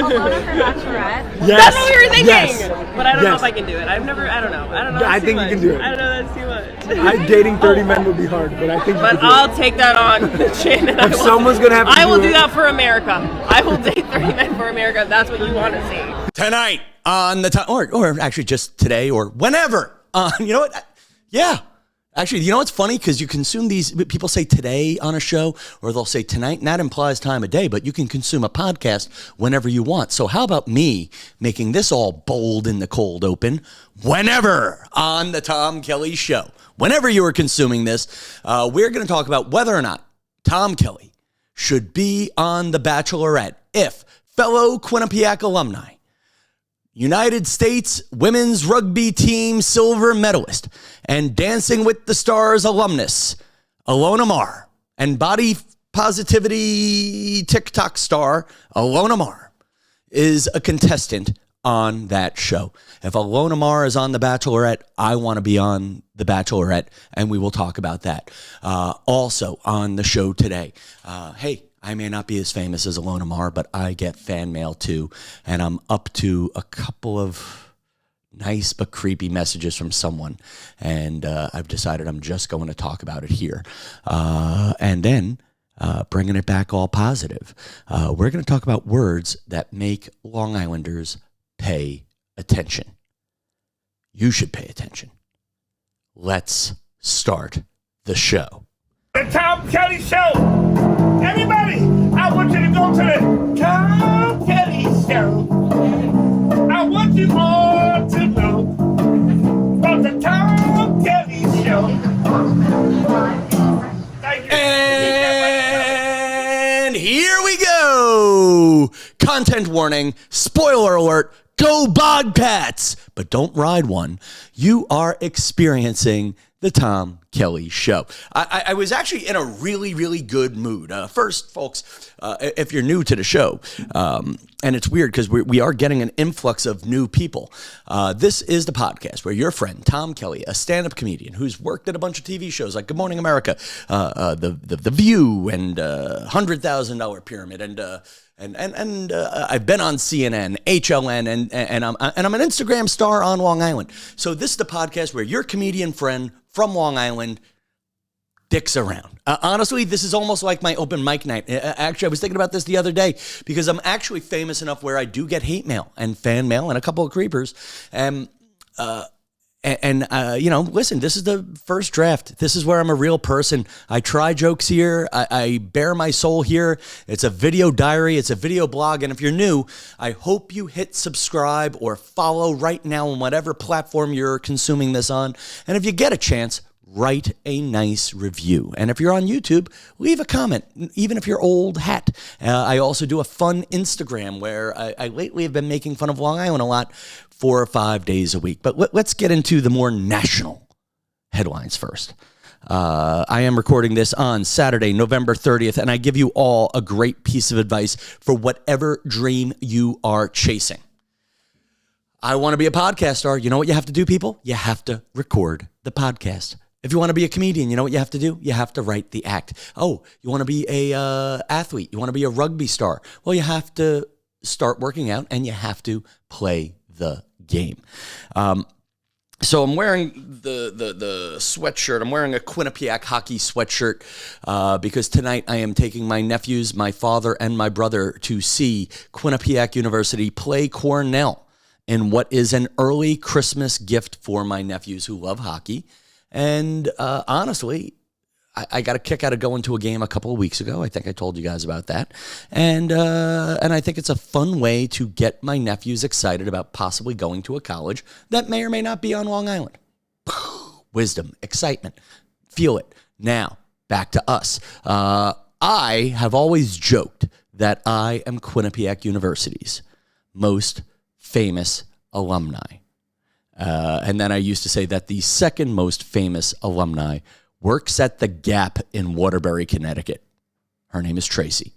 Ilona for Bachelorette. Yes. That's what we were thinking. Yes. But I don't know Yes. if I can do it. I don't know. I don't know. I think you can do it. I don't know. That's too much. Dating 30 men would be hard, but I think you But can do I'll it. take that on the chin. And If someone's gonna have to I will do do it. that for America. I will date 30 men for America. If that's what you want to see. Tonight on the time, or actually just today or whenever. You know what? Yeah. Actually, you know what's funny? Because you consume these, people say today on a show, or they'll say tonight, and that implies time of day, but you can consume a podcast whenever you want. So how about me making this all bold in the cold open whenever on the Tom Kelly Show? Whenever you are consuming this, we're going to talk about whether or not Tom Kelly should be on The Bachelorette if fellow Quinnipiac alumni, United States women's rugby team silver medalist and Dancing with the Stars alumnus, Ilona Maher, and body positivity TikTok star, Ilona Maher, is a contestant on that show. If Ilona Maher is on The Bachelorette, I want to be on The Bachelorette, and we will talk about that. Also on the show today, hey, I may not be as famous as Ilona Maher, but I get fan mail too, and I'm up to a couple of nice but creepy messages from someone, and I've decided I'm just going to talk about it here. And then bringing it back all positive, we're going to talk about words that make Long Islanders pay attention. You should pay attention. Let's start the show. The Tom Kelly Show. Everybody, I want you to go to the Tom Kelly Show. I want you all to know about the Tom Kelly Show. Thank you. And here we go. Content warning, spoiler alert, go Bobcats, but don't ride one. You are experiencing the Tom Kelly Show. I was actually in a really, really good mood. First, folks, if you're new to the show, and it's weird because we are getting an influx of new people. This is the podcast where your friend, Tom Kelly, a stand-up comedian who's worked at a bunch of TV shows like Good Morning America, The View, and $100,000 Pyramid, and I've been on CNN, HLN, and I'm an Instagram star on Long Island. So this is the podcast where your comedian friend from Long Island dicks around. Honestly, this is almost like my open mic night. Actually, I was thinking about this the other day because I'm actually famous enough where I do get hate mail and fan mail and a couple of creepers. You know, listen, this is the first draft. This is where I'm a real person. I try jokes here. I bare my soul here. It's a video diary. It's a video blog. And if you're new, I hope you hit subscribe or follow right now on whatever platform you're consuming this on. And if you get a chance, write a nice review. And if you're on YouTube, leave a comment, even if you're old hat. I also do a fun Instagram where I lately have been making fun of Long Island a lot, 4 or 5 days a week. But let's get into the more national headlines first. I am recording this on Saturday, November 30th, and I give you all a great piece of advice for whatever dream you are chasing. I want to be a podcast star. You know what you have to do, people? You have to record the podcast. If you want to be a comedian, you know what you have to do? You have to write the act. Oh, you want to be a athlete? You want to be a rugby star? Well, you have to start working out and you have to play the game. So I'm wearing the sweatshirt. I'm wearing a Quinnipiac hockey sweatshirt because tonight I am taking my nephews, my father, and my brother to see Quinnipiac University play Cornell in what is an early Christmas gift for my nephews who love hockey. And honestly, I got a kick out of going to a game a couple of weeks ago. I think I told you guys about that. And I think it's a fun way to get my nephews excited about possibly going to a college that may or may not be on Long Island. Wisdom, excitement, feel it. Now, back to us. I have always joked that I am Quinnipiac University's most famous alumni. And then I used to say that the second most famous alumni works at the Gap in Waterbury, Connecticut. Her name is Tracy.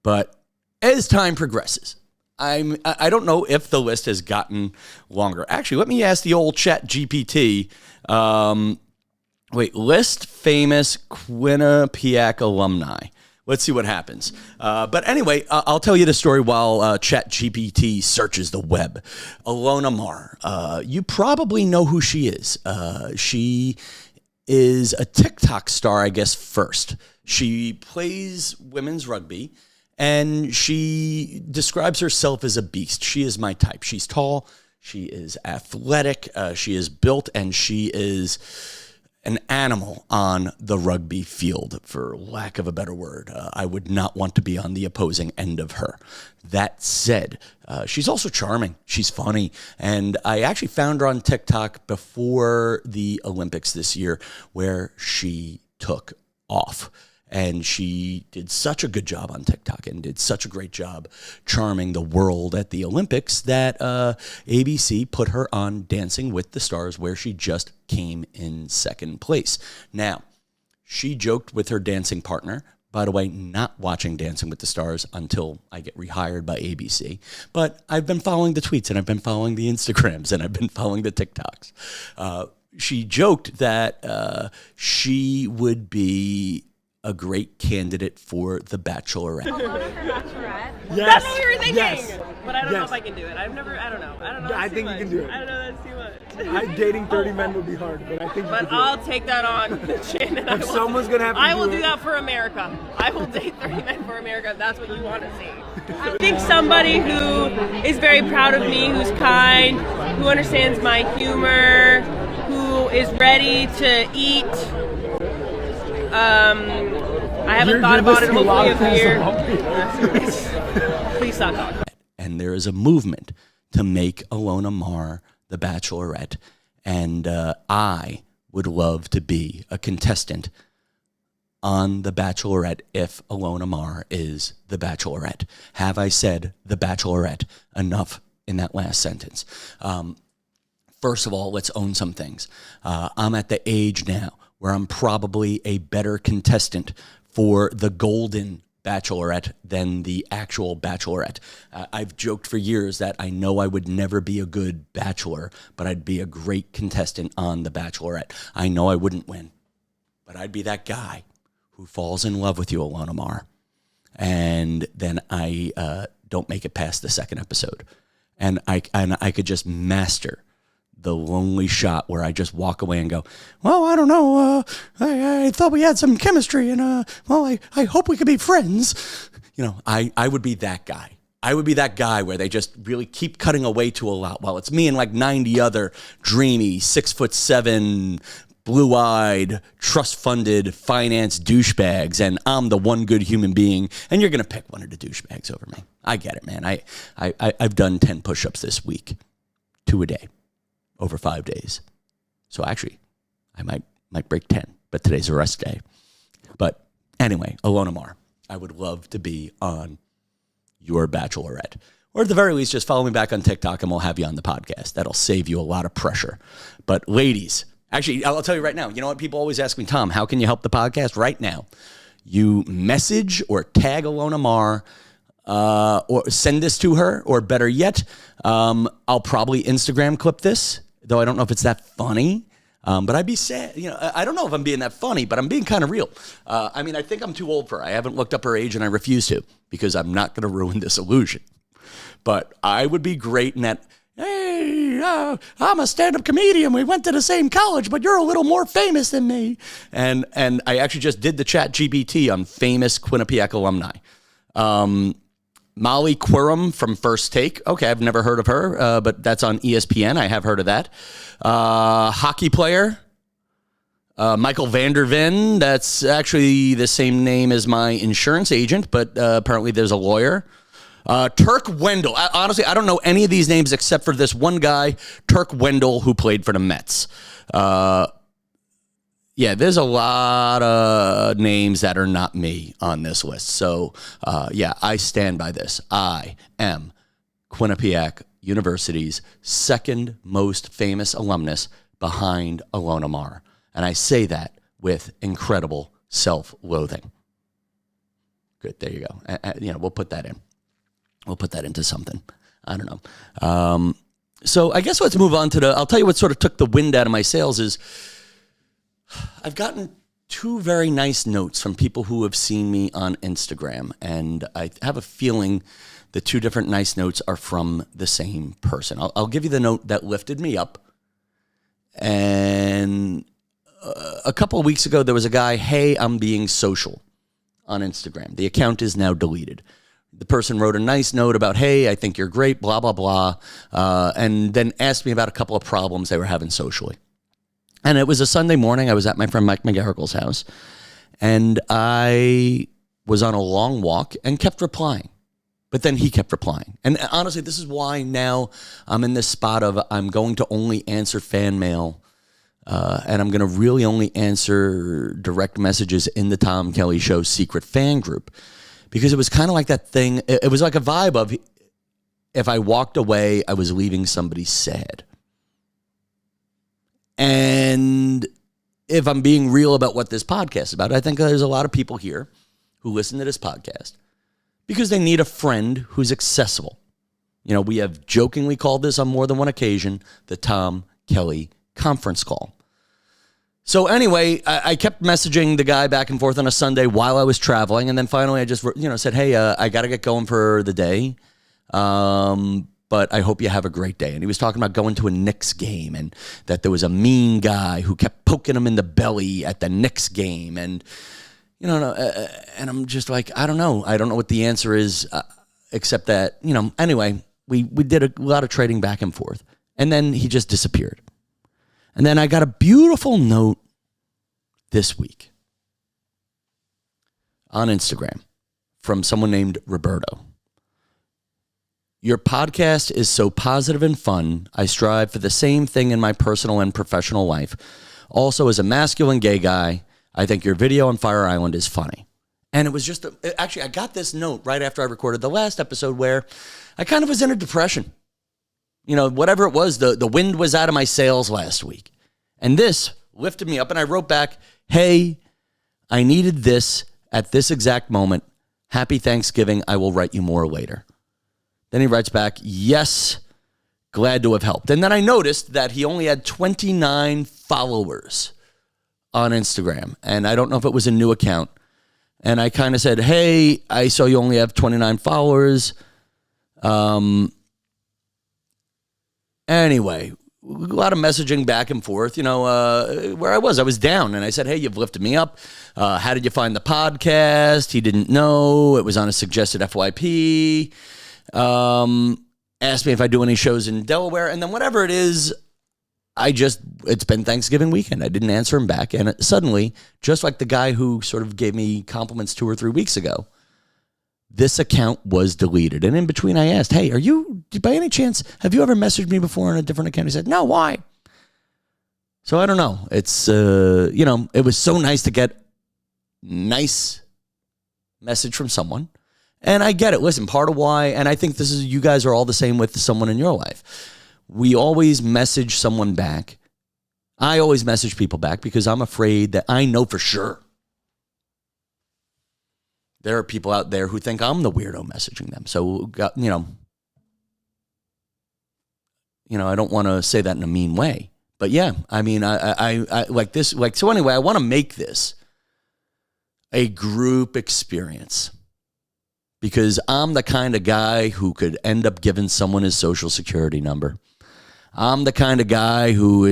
But as time progresses, I don't know if the list has gotten longer. Actually, let me ask the old chat GPT. List famous Quinnipiac alumni. Let's see what happens. But anyway, I'll tell you the story while ChatGPT searches the web. Ilona Maher. You probably know who she is. She is a TikTok star, I guess, first. She plays women's rugby, and she describes herself as a beast. She is my type. She's tall. She is athletic. She is built, and she is an animal on the rugby field, for lack of a better word. I would not want to be on the opposing end of her. That said, she's also charming. She's funny. And I actually found her on TikTok before the Olympics this year, where she took off. And she did such a good job on TikTok and did such a great job charming the world at the Olympics that ABC put her on Dancing with the Stars, where she just came in second place. Now, she joked with her dancing partner, by the way, not watching Dancing with the Stars until I get rehired by ABC. But I've been following the tweets, and I've been following the Instagrams, and I've been following the TikToks. She joked that she would be a great candidate for The Bachelorette. Bachelorette? Yes. That's what we were thinking. Yes. But I don't know Yes. if I can do it. I don't know. I don't know. I That's think too you can much. do it. I don't know. That's too much. Dating 30 men would be hard, but I think you But can do I'll it. take that on the chin. And If someone's gonna have to I will do do it- that for America. I will date 30 men for America. If that's what you want to see. I think somebody who is very proud of me, who's kind, who understands my humor, who is ready to eat. I haven't thought about it hopefully a year. Please stop talking. And there is a movement to make Ilona Maher the Bachelorette. And I would love to be a contestant on The Bachelorette if Ilona Maher is the Bachelorette. Have I said the Bachelorette enough in that last sentence? First of all, let's own some things. I'm at the age now where I'm probably a better contestant for the Golden Bachelorette than the actual Bachelorette. I've joked for years that I know I would never be a good bachelor, but I'd be a great contestant on The Bachelorette. I know I wouldn't win, but I'd be that guy who falls in love with you, Ilona Maher, and then I don't make it past the second episode, and I could just master the lonely shot where I just walk away and go, well, I don't know. I thought we had some chemistry, and well, I hope we could be friends. You know, I would be that guy. I would be that guy where they just really keep cutting away to a lot while it's me and like 90 other dreamy 6'7", blue-eyed, trust-funded finance douchebags, and I'm the one good human being, and you're gonna pick one of the douchebags over me. I get it, man. I've done 10 push-ups this week, 2 a day, over 5 days. So actually, I might break 10, but today's a rest day. But anyway, Ilona Maher, I would love to be on your Bachelorette. Or at the very least, just follow me back on TikTok and we'll have you on the podcast. That'll save you a lot of pressure. But ladies, actually, I'll tell you right now, you know what? People always ask me, Tom, how can you help the podcast? Right now, you message or tag Ilona Maher, or send this to her, or better yet, I'll probably Instagram clip this, though I don't know if it's that funny. But I'd be sad. You know, I don't know if I'm being that funny, but I'm being kind of real. I mean, I think I'm too old for her. I haven't looked up her age, and I refuse to because I'm not going to ruin this illusion. But I would be great in that. Hey, I'm a stand-up comedian. We went to the same college, but you're a little more famous than me. And I actually just did the ChatGPT on famous Quinnipiac alumni. Molly Quirham from First Take. Okay, I've never heard of her, but that's on ESPN. I have heard of that. Hockey player, Michael Vanderven. That's actually the same name as my insurance agent, but apparently there's a lawyer. Turk Wendell. Honestly, I don't know any of these names except for this one guy, Turk Wendell, who played for the Mets. Yeah, there's a lot of names that are not me on this list. So, yeah, I stand by this. I am Quinnipiac University's second most famous alumnus behind Ilona Maher. And I say that with incredible self-loathing. Good, there you go. You know, we'll put that in. We'll put that into something. I don't know. So I guess let's move on to I'll tell you what sort of took the wind out of my sails is I've gotten two very nice notes from people who have seen me on Instagram. And I have a feeling the two different nice notes are from the same person. I'll give you the note that lifted me up. And a couple of weeks ago, there was a guy, "Hey, I'm being social," on Instagram. The account is now deleted. The person wrote a nice note about, "Hey, I think you're great, blah, blah, blah," and then asked me about a couple of problems they were having socially. And it was a Sunday morning. I was at my friend Mike McGarrigle's house, and I was on a long walk and kept replying. But then he kept replying. And honestly, this is why now I'm in this spot of I'm going to only answer fan mail, and I'm going to really only answer direct messages in the Tom Kelly Show secret fan group. Because it was kind of like that thing. It was like a vibe of if I walked away, I was leaving somebody sad. And if I'm being real about what this podcast is about, I think there's a lot of people here who listen to this podcast because they need a friend who's accessible. You know, we have jokingly called this on more than one occasion the Tom Kelly conference call. So anyway, I kept messaging the guy back and forth on a Sunday while I was traveling. And then finally I just, said, "Hey, I got to get going for the day. But I hope you have a great day." And he was talking about going to a Knicks game and that there was a mean guy who kept poking him in the belly at the Knicks game. And, and I'm just like, I don't know. I don't know what the answer is, except that, anyway, we did a lot of trading back and forth. And then he just disappeared. And then I got a beautiful note this week on Instagram from someone named Roberto. "Your podcast is so positive and fun. I strive for the same thing in my personal and professional life. Also, as a masculine gay guy, I think your video on Fire Island is funny." And it was just, actually, I got this note right after I recorded the last episode where I kind of was in a depression. Whatever it was, the wind was out of my sails last week. And this lifted me up, and I wrote back, "Hey, I needed this at this exact moment. Happy Thanksgiving. I will write you more later." Then he writes back, "Yes, glad to have helped." And then I noticed that he only had 29 followers on Instagram. And I don't know if it was a new account. And I kind of said, "Hey, I saw you only have 29 followers. Anyway, a lot of messaging back and forth, where I was down. And I said, "Hey, you've lifted me up. How did you find the podcast?" He didn't know. It was on a suggested FYP. Asked me if I do any shows in Delaware. And then whatever it is, it's been Thanksgiving weekend. I didn't answer him back. And suddenly, just like the guy who sort of gave me compliments 2 or 3 weeks ago, this account was deleted. And in between, I asked, "Hey, by any chance, have you ever messaged me before on a different account?" He said, "No, why?" So I don't know. It's, it was so nice to get nice message from someone. And I get it. Listen, part of why, and I think you guys are all the same with someone in your life. We always message someone back. I always message people back because I'm afraid that I know for sure there are people out there who think I'm the weirdo messaging them. So, I don't want to say that in a mean way. But yeah, I mean, I like this. So anyway, I want to make this a group experience because I'm the kind of guy who could end up giving someone his social security number. I'm the kind of guy who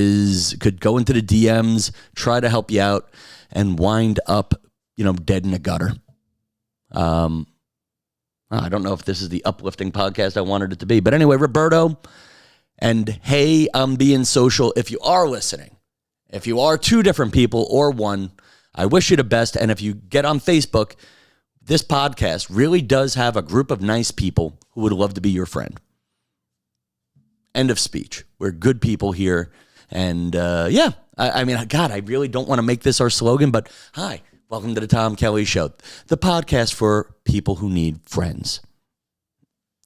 could go into the DMs, try to help you out, and wind up, dead in a gutter. I don't know if this is the uplifting podcast I wanted it to be. But anyway, Roberto, and hey, I'm being social. If you are listening, if you are 2 different people or 1, I wish you the best. And if you get on Facebook, this podcast really does have a group of nice people who would love to be your friend. End of speech. We're good people here. And I mean, God, I really don't want to make this our slogan, but hi. Welcome to the Tom Kelly Show, the podcast for people who need friends.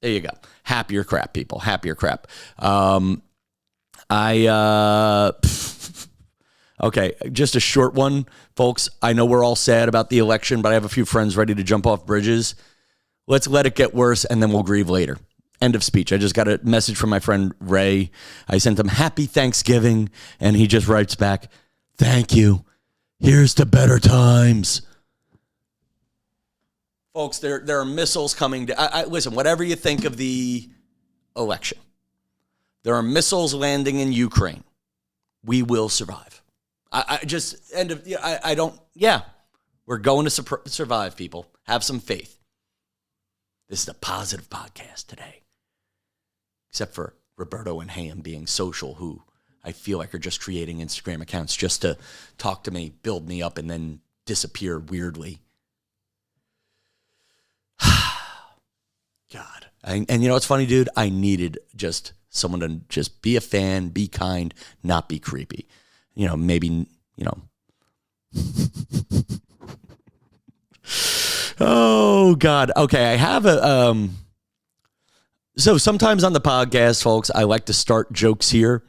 There you go. Happier crap, people. Happier crap. Okay, just a short one, folks. I know we're all sad about the election, but I have a few friends ready to jump off bridges. Let's let it get worse, and then we'll grieve later. End of speech. I just got a message from my friend Ray. I sent him Happy Thanksgiving, and he just writes back, "Thank you. Here's to better times. Folks, there are missiles coming. Listen, whatever you think of the election, there are missiles landing in Ukraine. We will survive. We're going to survive, people. Have some faith. This is a positive podcast today. Except for Roberto and Ham being social, who I feel like are just creating Instagram accounts just to talk to me, build me up, and then disappear weirdly. God. And you know what's funny, dude? I needed just someone to just be a fan, be kind, not be creepy. You know, maybe, you know. Oh, God. Okay, I have a... So sometimes on the podcast, folks, I like to start jokes here.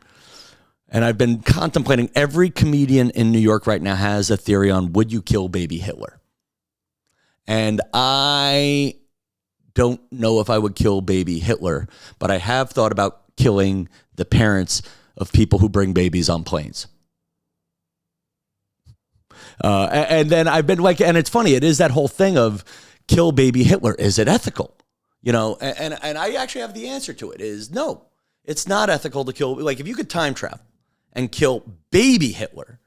And I've been contemplating, every comedian in New York right now has a theory on would you kill baby Hitler? And I don't know if I would kill baby Hitler, but I have thought about killing the parents of people who bring babies on planes. And then I've been like, and it's funny, it is that whole thing of kill baby Hitler. Is it ethical? You know, and I actually have the answer to it is no, it's not ethical to kill. Like if you could time travel and kill baby Hitler,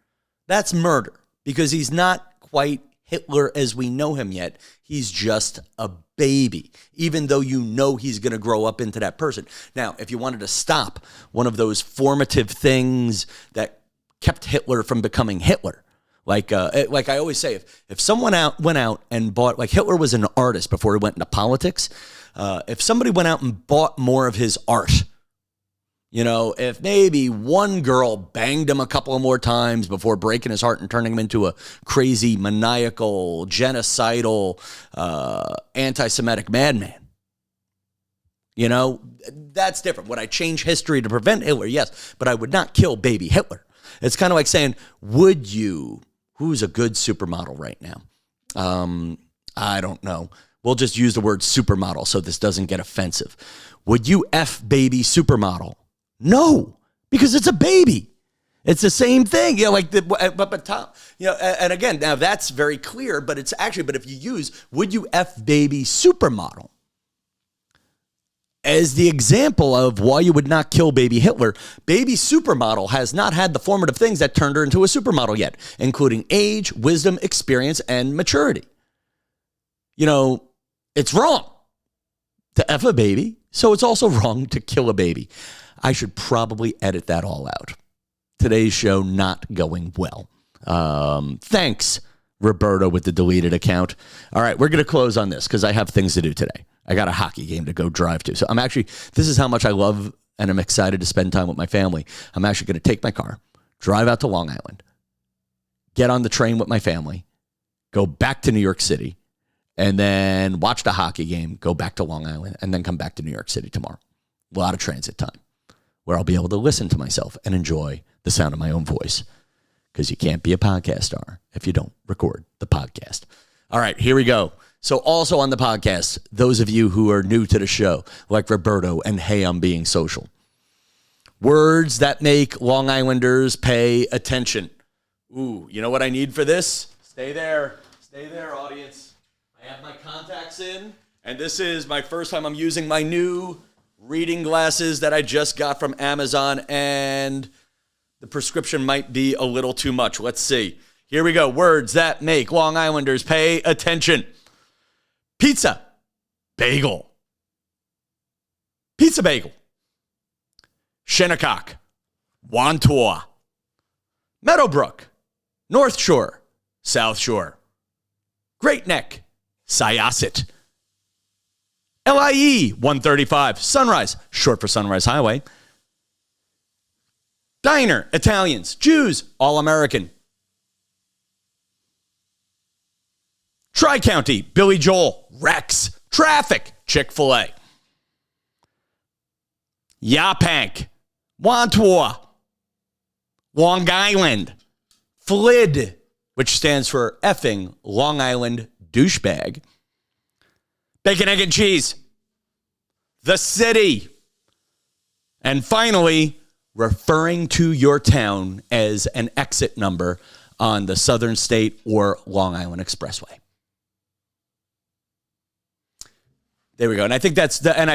that's murder because he's not quite Hitler as we know him yet. He's just a baby, even though you know he's going to grow up into that person. Now, if you wanted to stop one of those formative things that kept Hitler from becoming Hitler, like I always say, if someone went out and bought, like Hitler was an artist before he went into politics. If somebody went out and bought more of his art, you know, if maybe one girl banged him a couple of more times before breaking his heart and turning him into a crazy, maniacal, genocidal, anti-Semitic madman, you know, that's different. Would I change history to prevent Hitler? Yes, but I would not kill baby Hitler. It's kind of like saying, would you, who's a good supermodel right now? I don't know. We'll just use the word supermodel so this doesn't get offensive. Would you F baby supermodel? No, because it's a baby. It's the same thing. You know, like but Tom, you know, and again, now that's very clear, but it's actually, but if you use, would you F baby supermodel as the example of why you would not kill baby Hitler, baby supermodel has not had the formative things that turned her into a supermodel yet, including age, wisdom, experience, and maturity. You know, it's wrong to F a baby, so it's also wrong to kill a baby. I should probably edit that all out. Today's show not going well. Thanks, Roberto, with the deleted account. All right, we're going to close on this because I have things to do today. I got a hockey game to go drive to. So this is how much I love and I'm excited to spend time with my family. I'm actually going to take my car, drive out to Long Island, get on the train with my family, go back to New York City, and then watch the hockey game, go back to Long Island, and then come back to New York City tomorrow. A lot of transit time where I'll be able to listen to myself and enjoy the sound of my own voice because you can't be a podcast star if you don't record the podcast. All right, here we go. So also on the podcast, those of you who are new to the show, like Roberto and Hey, I'm Being Social. Words that make Long Islanders pay attention. Ooh, you know what I need for this? Stay there. Stay there, audience. I have my contacts in, and this is my first time I'm using my new reading glasses that I just got from Amazon, and the prescription might be a little too much. Let's see. Here we go. Words that make Long Islanders pay attention. Pizza. Bagel. Pizza bagel. Shinnecock. Wantua. Meadowbrook. North Shore. South Shore. Great Neck. Syosset. LIE 135, Sunrise, short for Sunrise Highway. Diner, Italians, Jews, All-American. Tri-County, Billy Joel, Rex, Traffic, Chick-fil-A. Yapank, Wantua, Long Island, FLID, which stands for effing Long Island douchebag. Bacon, egg, and cheese. The city. And finally, referring to your town as an exit number on the Southern State or Long Island Expressway. There we go. And I think I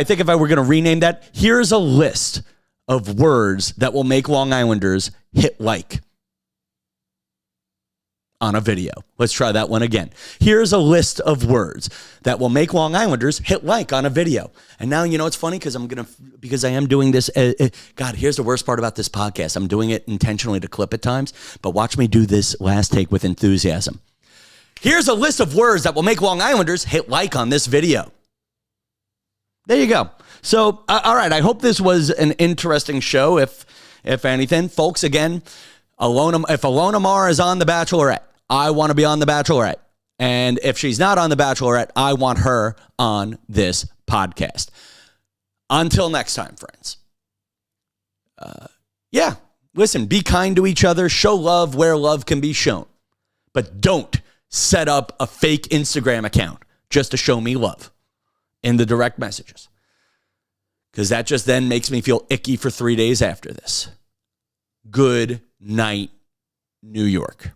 think if I were going to rename that, here's a list of words that will make Long Islanders hit like on a video. Let's try that one again. Here's a list of words that will make Long Islanders hit like on a video. And now, you know, it's funny because I am doing this. God, here's the worst part about this podcast. I'm doing it intentionally to clip at times, but watch me do this last take with enthusiasm. Here's a list of words that will make Long Islanders hit like on this video. There you go. So, all right. I hope this was an interesting show. If anything, folks, again, if Ilona Maher is on The Bachelorette, I want to be on The Bachelorette. And if she's not on The Bachelorette, I want her on this podcast. Until next time, friends. Listen, be kind to each other. Show love where love can be shown. But don't set up a fake Instagram account just to show me love in the direct messages. Because that just then makes me feel icky for 3 days after this. Good night, New York.